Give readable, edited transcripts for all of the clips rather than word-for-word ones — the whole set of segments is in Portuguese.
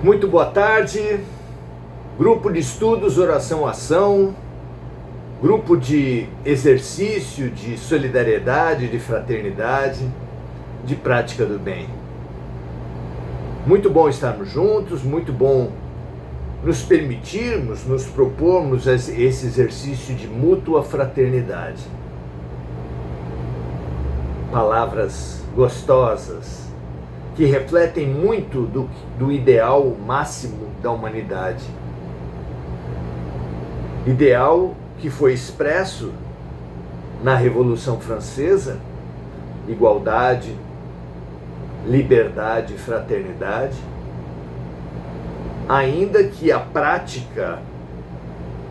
Muito boa tarde, grupo de estudos Oração Ação, grupo de exercício, de solidariedade, de fraternidade, de prática do bem. Muito bom estarmos juntos, muito bom nos permitirmos, nos propormos esse exercício de mútua fraternidade. Palavras gostosas, que refletem muito do ideal máximo da humanidade. Ideal que foi expresso na Revolução Francesa: igualdade, liberdade e fraternidade, ainda que a prática,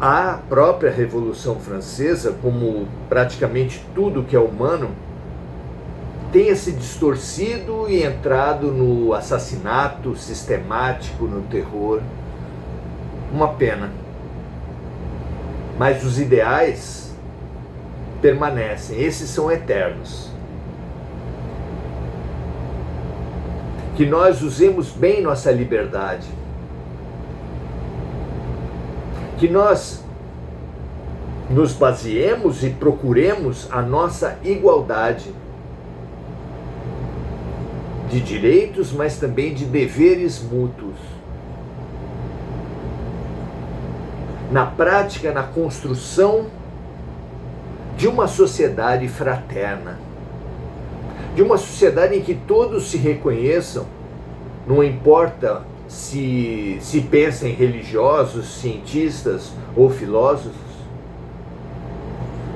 a própria Revolução Francesa, como praticamente tudo que é humano, tenha se distorcido e entrado no assassinato sistemático, no terror. Uma pena. Mas os ideais permanecem, esses são eternos. Que nós usemos bem nossa liberdade. Que nós nos baseemos e procuremos a nossa igualdade de direitos, mas também de deveres mútuos. Na prática, na construção de uma sociedade fraterna, de uma sociedade em que todos se reconheçam, não importa se pensem religiosos, cientistas ou filósofos,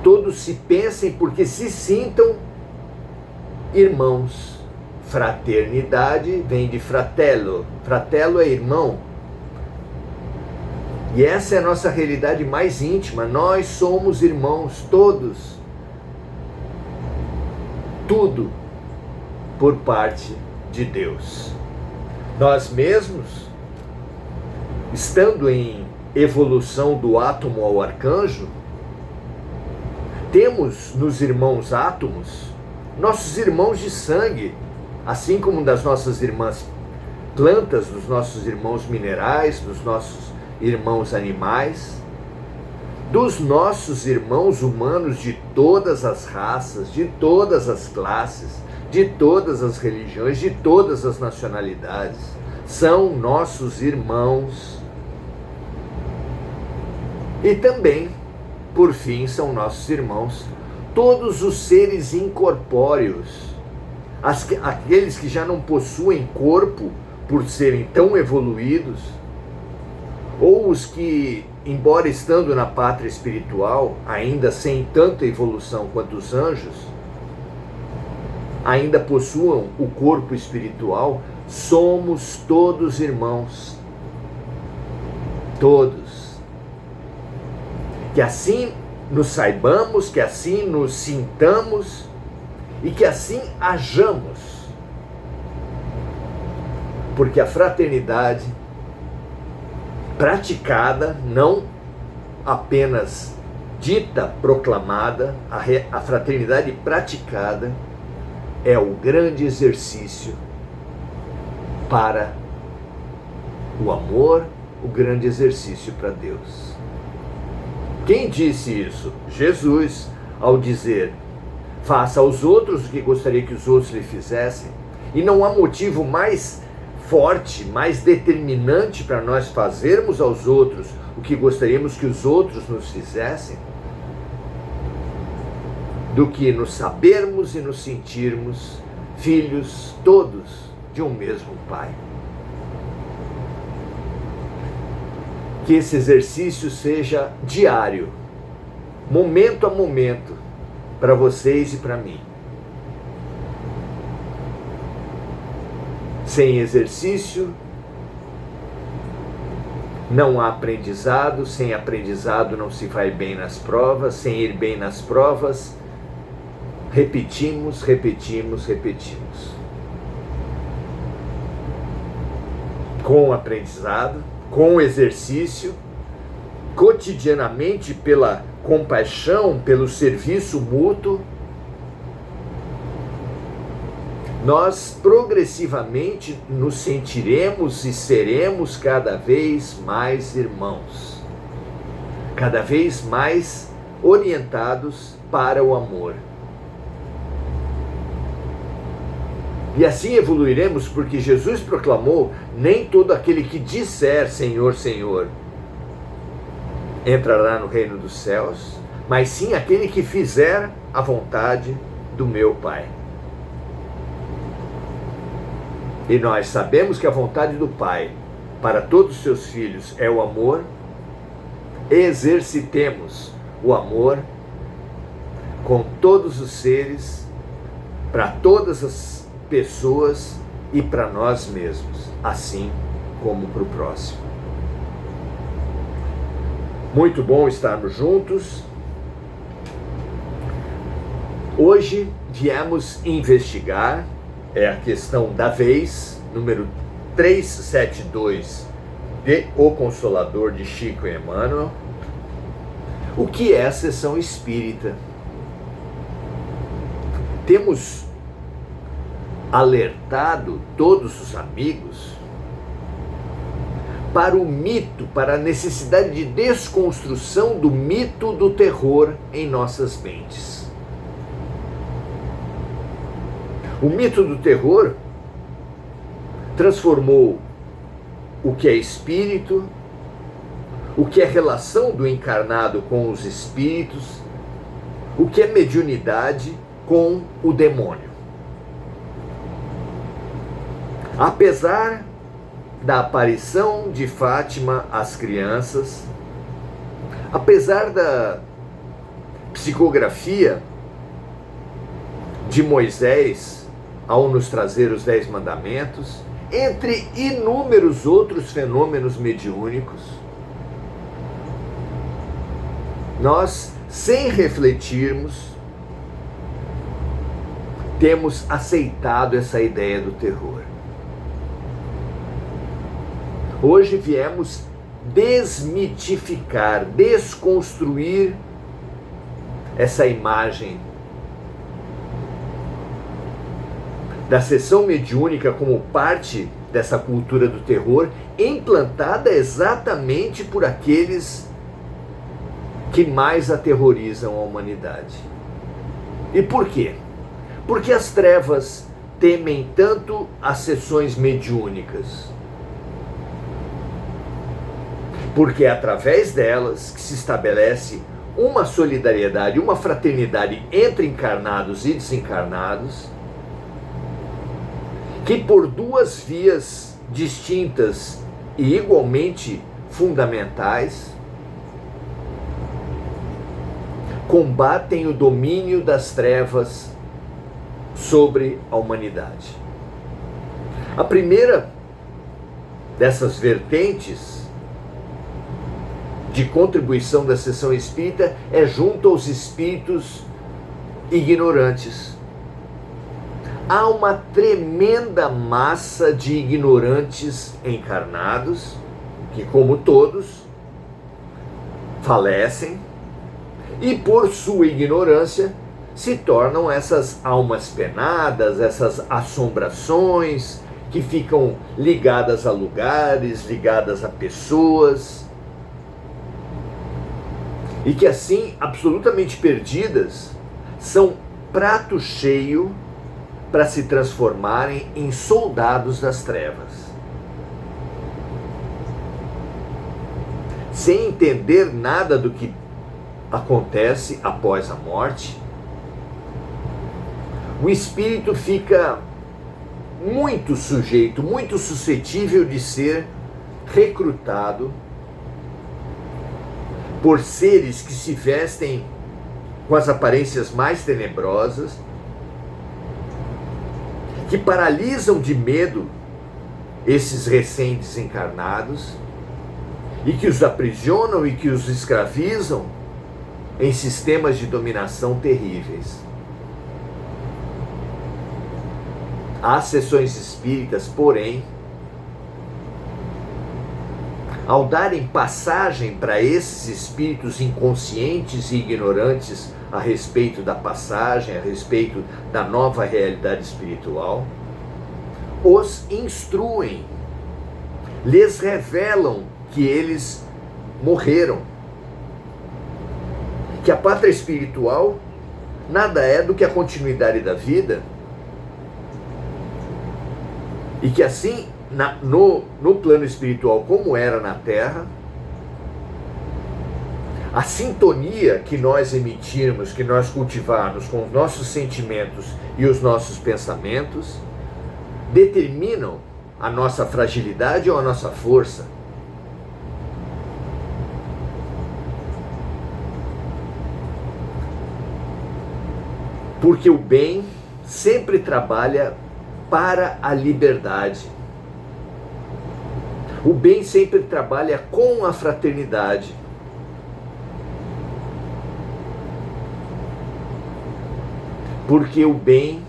todos se pensem porque se sintam irmãos. Fraternidade vem de fratello. Fratello é irmão. E essa é a nossa realidade mais íntima. Nós somos irmãos, todos. Tudo por parte de Deus. Nós mesmos, estando em evolução do átomo ao arcanjo, temos nos irmãos átomos nossos irmãos de sangue, assim como das nossas irmãs plantas, dos nossos irmãos minerais, dos nossos irmãos animais, dos nossos irmãos humanos de todas as raças, de todas as classes, de todas as religiões, de todas as nacionalidades. São nossos irmãos. E também, por fim, são nossos irmãos todos os seres incorpóreos, aqueles que já não possuem corpo por serem tão evoluídos, ou os que, embora estando na pátria espiritual, ainda sem tanta evolução quanto os anjos, ainda possuam o corpo espiritual. Somos todos irmãos. Todos. Que assim nos saibamos, que assim nos sintamos e que assim hajamos. Porque a fraternidade praticada, não apenas dita, proclamada, a fraternidade praticada é o grande exercício para o amor, o grande exercício para Deus. Quem disse isso? Jesus, ao dizer: faça aos outros o que gostaria que os outros lhe fizessem. E não há motivo mais forte, mais determinante para nós fazermos aos outros o que gostaríamos que os outros nos fizessem, do que nos sabermos e nos sentirmos filhos todos de um mesmo Pai. Que esse exercício seja diário, momento a momento, para vocês e para mim. Sem exercício, não há aprendizado. Sem aprendizado, não se vai bem nas provas. Sem ir bem nas provas, repetimos. Com aprendizado, com exercício, cotidianamente, pela compaixão, pelo serviço mútuo, nós progressivamente nos sentiremos e seremos cada vez mais irmãos, cada vez mais orientados para o amor. E assim evoluiremos, porque Jesus proclamou: nem todo aquele que disser Senhor, Senhor entrará no reino dos céus, mas sim aquele que fizer a vontade do meu Pai. E nós sabemos que a vontade do Pai para todos os seus filhos é o amor. Exercitemos o amor com todos os seres, para todas as pessoas e para nós mesmos, assim como para o próximo. Muito bom estarmos juntos. Hoje viemos investigar, é a questão da vez, número 372 de O Consolador, de Chico e Emmanuel. O que é a sessão espírita? Temos alertado todos os amigos para o mito, para a necessidade de desconstrução do mito do terror em nossas mentes. O mito do terror transformou o que é espírito, o que é relação do encarnado com os espíritos, o que é mediunidade com o demônio. Apesar da aparição de Fátima às crianças, apesar da psicografia de Moisés ao nos trazer os 10 mandamentos, entre inúmeros outros fenômenos mediúnicos, nós, sem refletirmos, temos aceitado essa ideia do terror. Hoje viemos desmitificar, desconstruir essa imagem da sessão mediúnica como parte dessa cultura do terror, implantada exatamente por aqueles que mais aterrorizam a humanidade. E por quê? Porque as trevas temem tanto as sessões mediúnicas. Porque é através delas que se estabelece uma solidariedade, uma fraternidade entre encarnados e desencarnados, que por duas vias distintas e igualmente fundamentais combatem o domínio das trevas sobre a humanidade. A primeira dessas vertentes de contribuição da sessão espírita é junto aos espíritos ignorantes. Há uma tremenda massa de ignorantes encarnados, que, como todos, falecem e, por sua ignorância, se tornam essas almas penadas, essas assombrações que ficam ligadas a lugares, ligadas a pessoas, e que, assim, absolutamente perdidas, são prato cheio para se transformarem em soldados das trevas. Sem entender nada do que acontece após a morte, o espírito fica muito sujeito, muito suscetível de ser recrutado por seres que se vestem com as aparências mais tenebrosas, que paralisam de medo esses recém-desencarnados e que os aprisionam e que os escravizam em sistemas de dominação terríveis. As sessões espíritas, porém, ao darem passagem para esses espíritos inconscientes e ignorantes a respeito da passagem, a respeito da nova realidade espiritual, os instruem, lhes revelam que eles morreram, que a pátria espiritual nada é do que a continuidade da vida, e que assim, no plano espiritual como era na Terra, a sintonia que nós emitirmos, que nós cultivarmos com os nossos sentimentos e os nossos pensamentos, determinam a nossa fragilidade ou a nossa força. Porque o bem sempre trabalha para a liberdade. O bem sempre trabalha com a fraternidade. Porque o bem,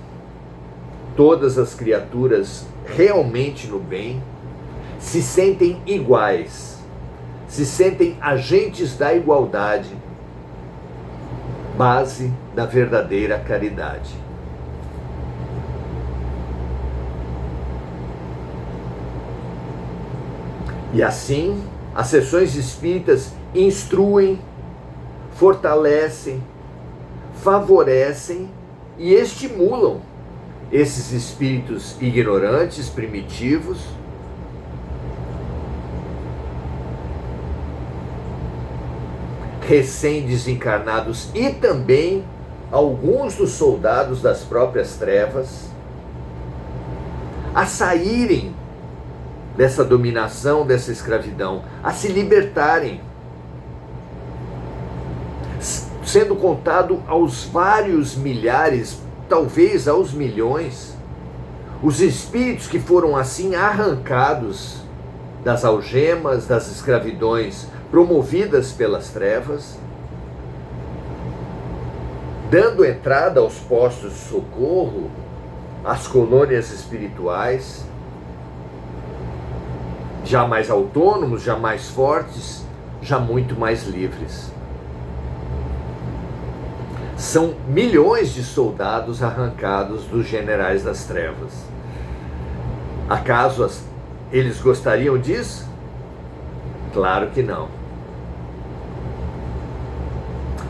todas as criaturas realmente no bem, se sentem iguais, se sentem agentes da igualdade, base da verdadeira caridade. E assim, as sessões espíritas instruem, fortalecem, favorecem e estimulam esses espíritos ignorantes, primitivos, recém-desencarnados e também alguns dos soldados das próprias trevas a saírem dessa dominação, dessa escravidão, a se libertarem, sendo contado aos vários milhares, talvez aos milhões, os espíritos que foram assim arrancados das algemas, das escravidões promovidas pelas trevas, dando entrada aos postos de socorro, às colônias espirituais, já mais autônomos, já mais fortes, já muito mais livres. São milhões de soldados arrancados dos generais das trevas. Acaso eles gostariam disso? Claro que não.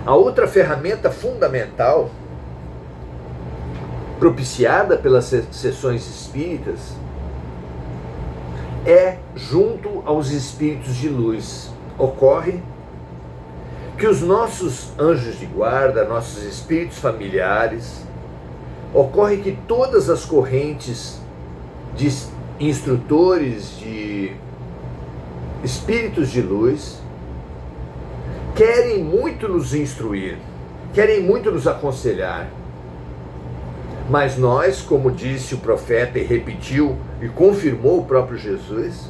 A outra ferramenta fundamental, propiciada pelas sessões espíritas, é junto aos espíritos de luz. Ocorre que os nossos anjos de guarda, nossos espíritos familiares, ocorre que todas as correntes de instrutores, de espíritos de luz, querem muito nos instruir, querem muito nos aconselhar. Mas nós, como disse o profeta e repetiu e confirmou o próprio Jesus,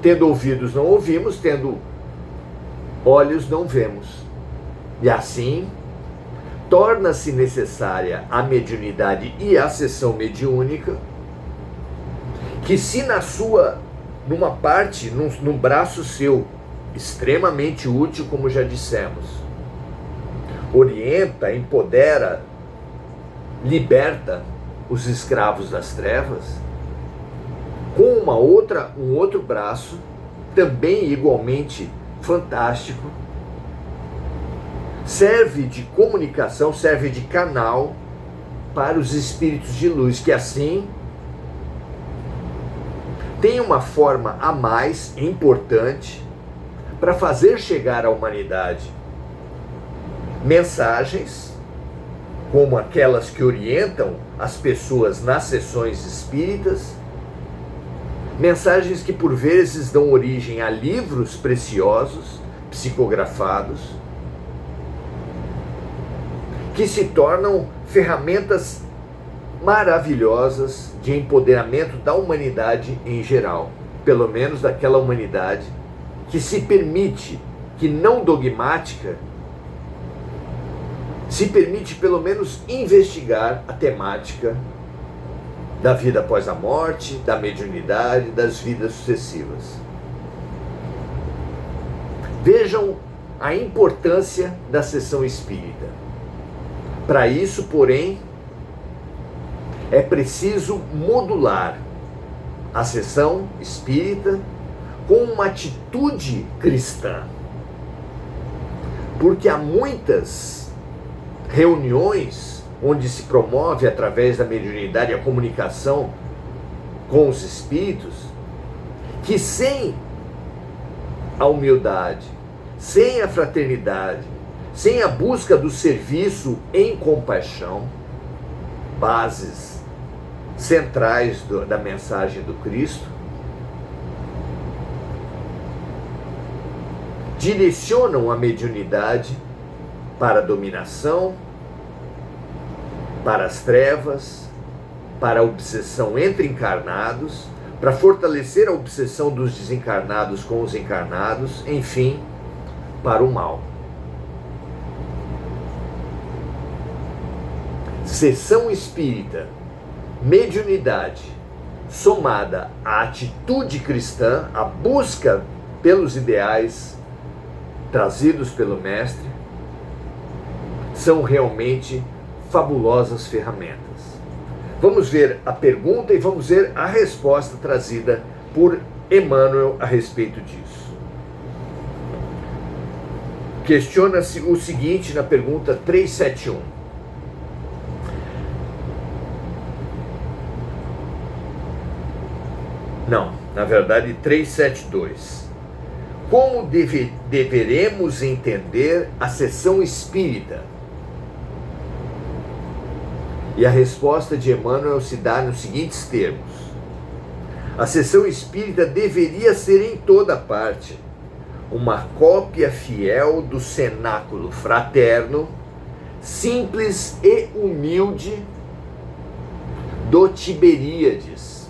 tendo ouvidos não ouvimos, tendo olhos não vemos. E assim, torna-se necessária a mediunidade e a sessão mediúnica, que se numa parte, num braço seu, extremamente útil, como já dissemos, orienta, empodera, liberta os escravos das trevas, com um outro braço, também igualmente fantástico, serve de comunicação, serve de canal para os espíritos de luz, que assim tem uma forma a mais importante para fazer chegar à humanidade mensagens como aquelas que orientam as pessoas nas sessões espíritas, mensagens que por vezes dão origem a livros preciosos, psicografados, que se tornam ferramentas maravilhosas de empoderamento da humanidade em geral, pelo menos daquela humanidade que se permite, que não dogmática, se permite pelo menos investigar a temática da vida após a morte, da mediunidade, das vidas sucessivas. Vejam a importância da sessão espírita. Para isso, porém, é preciso modular, a sessão espírita com uma atitude cristã. Porque há muitas reuniões onde se promove, através da mediunidade, a comunicação com os espíritos, que sem a humildade, sem a fraternidade, sem a busca do serviço em compaixão, bases centrais da mensagem do Cristo, direcionam a mediunidade para a dominação, para as trevas, para a obsessão entre encarnados, para fortalecer a obsessão dos desencarnados com os encarnados, enfim, para o mal. Sessão espírita, mediunidade, somada à atitude cristã, à busca pelos ideais trazidos pelo Mestre, são realmente fabulosas ferramentas. Vamos ver a pergunta e vamos ver a resposta trazida por Emmanuel a respeito disso. Questiona-se o seguinte na pergunta 371. Não, na verdade 372. Como deveremos entender a sessão espírita? E a resposta de Emmanuel se dá nos seguintes termos: a sessão espírita deveria ser em toda parte uma cópia fiel do cenáculo fraterno, simples e humilde do Tiberíades,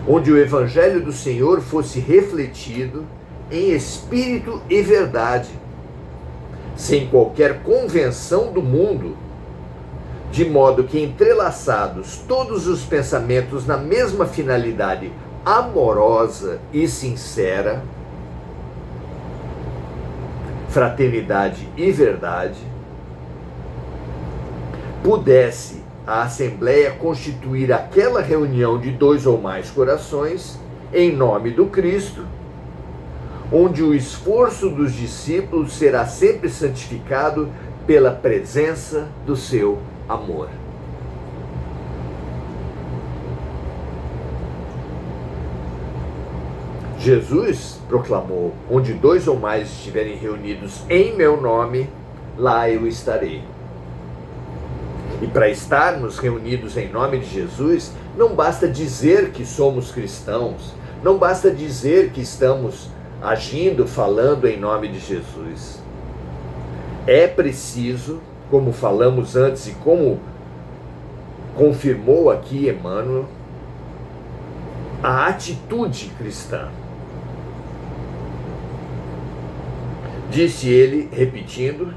onde o Evangelho do Senhor fosse refletido em espírito e verdade, sem qualquer convenção do mundo, de modo que, entrelaçados todos os pensamentos na mesma finalidade amorosa e sincera, fraternidade e verdade, pudesse a Assembleia constituir aquela reunião de 2 ou mais corações, em nome do Cristo, onde o esforço dos discípulos será sempre santificado pela presença do seu amor. Jesus proclamou: onde 2 ou mais estiverem reunidos em meu nome, lá eu estarei. E para estarmos reunidos em nome de Jesus, não basta dizer que somos cristãos, não basta dizer que estamos agindo, falando em nome de Jesus. É preciso, como falamos antes e como confirmou aqui Emmanuel, a atitude cristã. Disse ele, repetindo,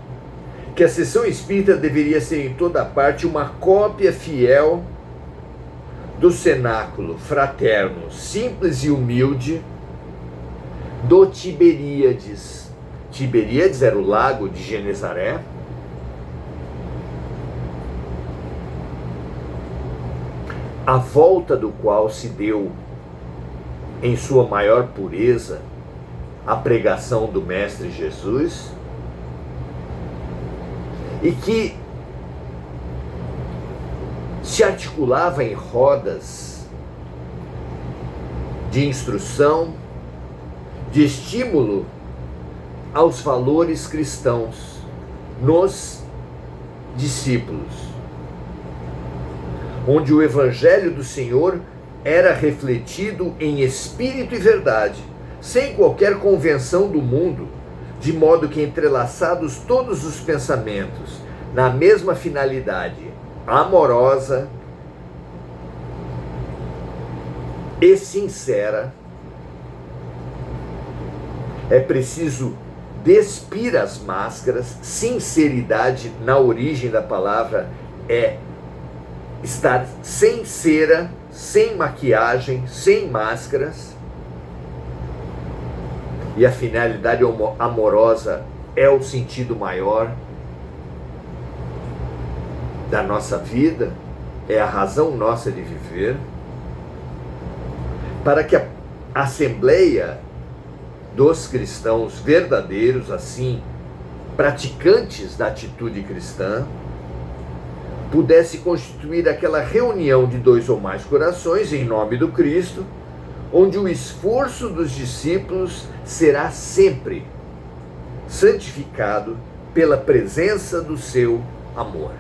que a sessão espírita deveria ser em toda parte uma cópia fiel do cenáculo fraterno, simples e humilde do Tiberíades. Tiberíades era o lago de Genezaré, à volta do qual se deu, em sua maior pureza, a pregação do Mestre Jesus, e que se articulava em rodas de instrução, de estímulo aos valores cristãos nos discípulos, onde o Evangelho do Senhor era refletido em espírito e verdade, sem qualquer convenção do mundo, de modo que, entrelaçados todos os pensamentos na mesma finalidade amorosa e sincera, é preciso despir as máscaras. Sinceridade, na origem da palavra, é estar sem cera, sem maquiagem, sem máscaras. E a finalidade amorosa é o sentido maior da nossa vida, é a razão nossa de viver. para que a assembleia dos cristãos verdadeiros, assim, praticantes da atitude cristã, pudesse constituir aquela reunião de 2 ou mais corações em nome do Cristo, onde o esforço dos discípulos será sempre santificado pela presença do seu amor.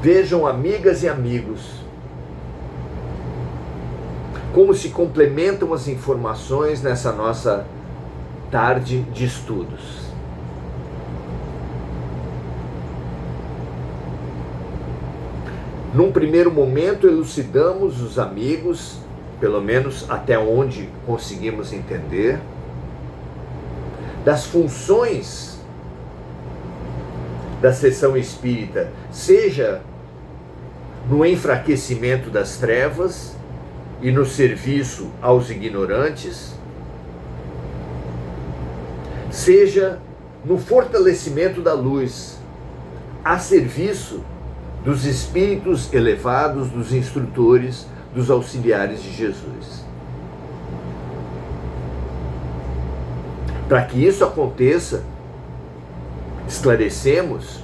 Vejam, amigas e amigos, como se complementam as informações nessa nossa tarde de estudos. Num primeiro momento, elucidamos os amigos, pelo menos até onde conseguimos entender, das funções da sessão espírita, seja no enfraquecimento das trevas e no serviço aos ignorantes, seja no fortalecimento da luz, a serviço dos espíritos elevados, dos instrutores, dos auxiliares de Jesus. Para que isso aconteça, esclarecemos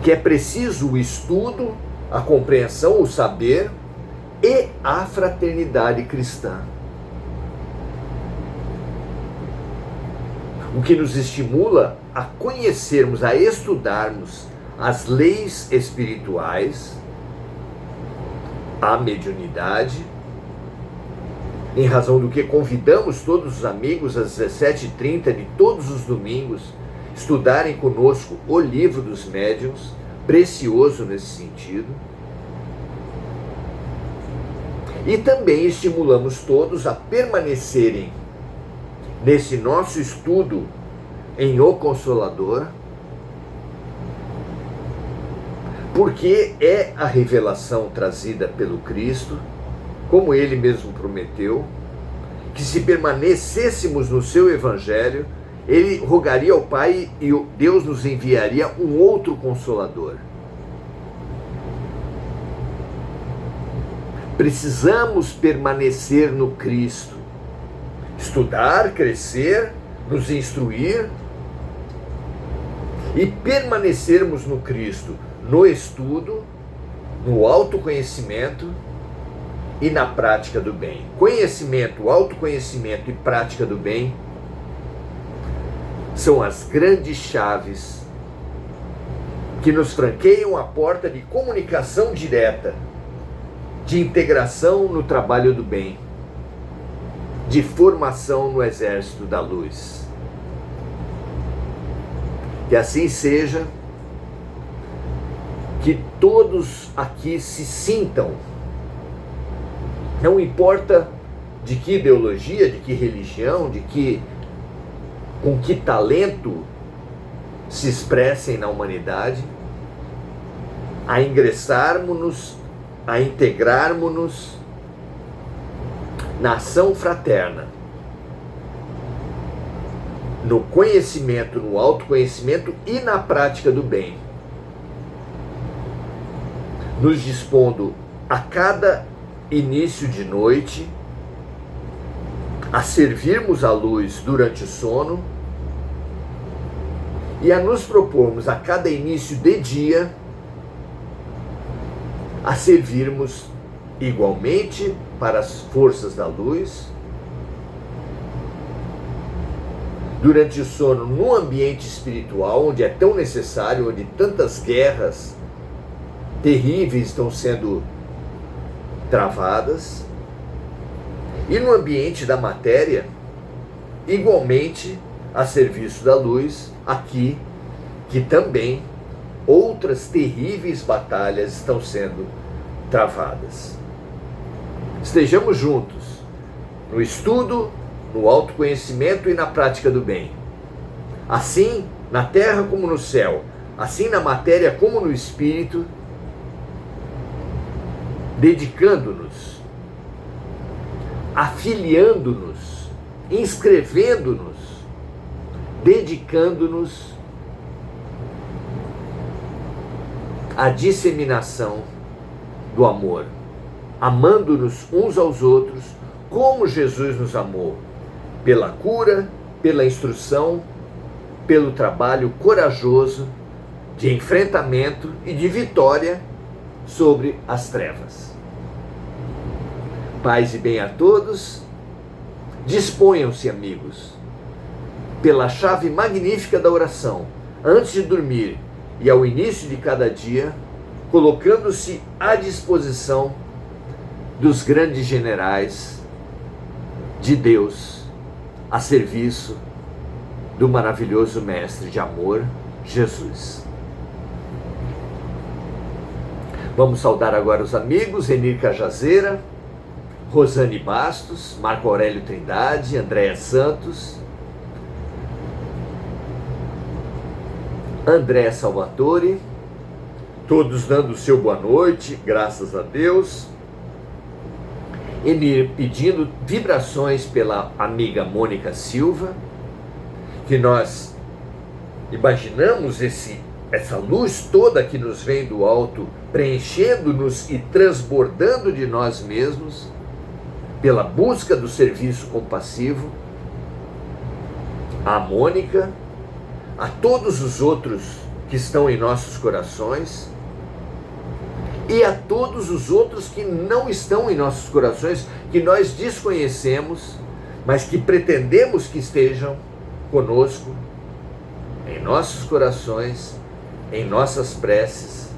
que é preciso o estudo, a compreensão, o saber e a fraternidade cristã. O que nos estimula a conhecermos, a estudarmos as leis espirituais, a mediunidade, em razão do que convidamos todos os amigos às 17h30 de todos os domingos estudarem conosco o Livro dos Médiuns, precioso nesse sentido. E também estimulamos todos a permanecerem nesse nosso estudo em O Consolador, porque é a revelação trazida pelo Cristo, como ele mesmo prometeu, que se permanecêssemos no seu Evangelho, ele rogaria ao Pai e Deus nos enviaria um outro Consolador. Precisamos permanecer no Cristo, estudar, crescer, nos instruir e permanecermos no Cristo, no estudo, no autoconhecimento e na prática do bem. Conhecimento, autoconhecimento e prática do bem são as grandes chaves que nos franqueiam a porta de comunicação direta, de integração no trabalho do bem, de formação no exército da luz. Que assim seja, que todos aqui se sintam, não importa de que ideologia, de que religião, com que talento se expressem na humanidade, a ingressarmos-nos, a integrarmos-nos na ação fraterna, no conhecimento, no autoconhecimento e na prática do bem, nos dispondo a cada início de noite a servirmos a luz durante o sono e a nos propormos a cada início de dia a servirmos igualmente para as forças da luz, durante o sono no ambiente espiritual, onde é tão necessário, onde tantas guerras terríveis estão sendo travadas, e no ambiente da matéria, igualmente a serviço da luz, aqui, que também outras terríveis batalhas estão sendo travadas. Estejamos juntos no estudo, no autoconhecimento e na prática do bem. Assim, na terra como no céu, assim na matéria como no espírito, dedicando-nos, afiliando-nos, inscrevendo-nos, dedicando-nos a disseminação do amor, amando-nos uns aos outros como Jesus nos amou, pela cura, pela instrução, pelo trabalho corajoso de enfrentamento e de vitória sobre as trevas. Paz e bem a todos. Disponham-se, amigos, pela chave magnífica da oração, antes de dormir e ao início de cada dia, colocando-se à disposição dos grandes generais de Deus, a serviço do maravilhoso Mestre de amor, Jesus. Vamos saudar agora os amigos: Enir Cajazeira, Rosane Bastos, Marco Aurélio Trindade, Andréa Santos, André Salvatore, todos dando o seu boa noite, graças a Deus. Enir pedindo vibrações pela amiga Mônica Silva, que nós imaginamos essa luz toda que nos vem do alto, preenchendo-nos e transbordando de nós mesmos, pela busca do serviço compassivo, a Mônica, a todos os outros que estão em nossos corações e a todos os outros que não estão em nossos corações, que nós desconhecemos, mas que pretendemos que estejam conosco, em nossos corações, em nossas preces,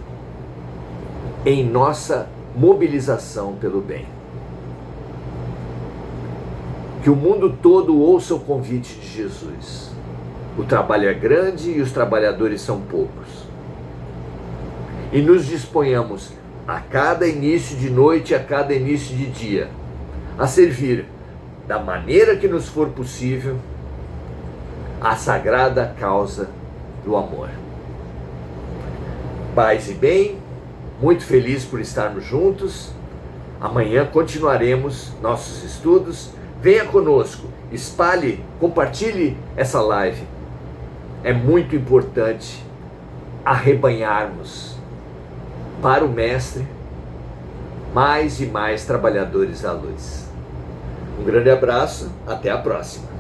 em nossa mobilização pelo bem. Que o mundo todo ouça o convite de Jesus. O trabalho é grande e os trabalhadores são poucos. E nos disponhamos a cada início de noite, a cada início de dia, a servir da maneira que nos for possível a sagrada causa do amor. Paz e bem, muito feliz por estarmos juntos. Amanhã continuaremos nossos estudos. Venha conosco, espalhe, compartilhe essa live. É muito importante arrebanharmos para o Mestre mais e mais trabalhadores da luz. Um grande abraço, até a próxima.